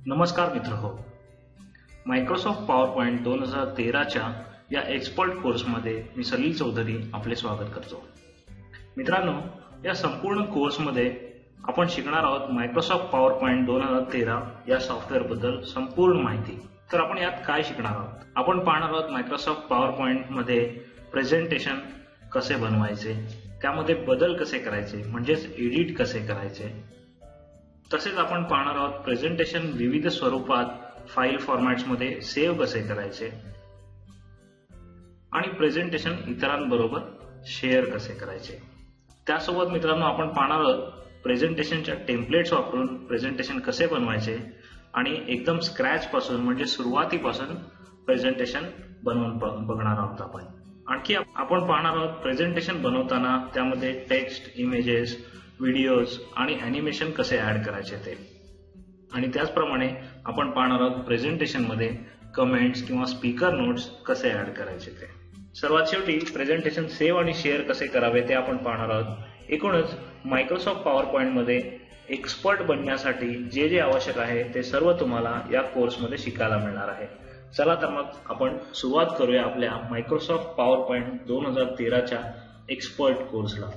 नमस्कार मित्रहो, Microsoft PowerPoint 2013च्या या एक्सपर्ट कोर्समध्ये मी सलील चौधरी आपले स्वागत करतो। मित्रांनो, या संपूर्ण कोर्समध्ये आपण शिकणार आहोत मायक्रोसॉफ्ट पॉवरपॉइंट 2013 या सॉफ्टवेअर बद्दल संपूर्ण माहिती। तर आपण यात काय शिकणार आहोत? आपण पाहणार आहोत मायक्रोसॉफ्ट पॉवरपॉइंट मध्ये प्रेझेंटेशन कसे बनवायचे, त्यामध्ये बदल कसे करायचे म्हणजेच एडिट कसे करायचे। तसेच आपण पाहणार आहोत प्रेझेंटेशन विविध स्वरूपात फाईल फॉर्मॅट्समध्ये सेव्ह कसे करायचे आणि प्रेझेंटेशन इतरांबरोबर शेअर कसे करायचे। त्यासोबत मित्रांनो आपण पाहणार आहोत प्रेझेंटेशनच्या टेम्पलेट्स वापरून प्रेझेंटेशन कसे बनवायचे आणि एकदम स्क्रॅच पासून म्हणजे सुरुवातीपासून प्रेझेंटेशन बनवून बघणार आहोत आपण। आणखी आपण पाहणार आहोत प्रेझेंटेशन बनवताना त्यामध्ये टेक्स्ट, इमेजेस, व्हिडिओज आणि अॅनिमेशन कसे ऍड करायचे ते, आणि त्याचप्रमाणे आपण पाहणार आहोत प्रेझेंटेशन मध्ये कमेंट्स किंवा स्पीकर नोट्स कसे ऍड करायचे ते। सर्वात शेवटी प्रेझेंटेशन सेव्ह आणि शेअर कसे करावे ते आपण पाहणार आहोत। एकूणच मायक्रोसॉफ्ट पॉवरपॉइंट मध्ये एक्सपर्ट बनण्यासाठी जे जे आवश्यक आहे ते सर्व तुम्हाला या कोर्समध्ये शिकायला मिळणार आहे। चला तर मग आपण सुरुवात करूया आपल्या मायक्रोसॉफ्ट पॉवरपॉइंट 2013च्या एक्सपर्ट कोर्सला।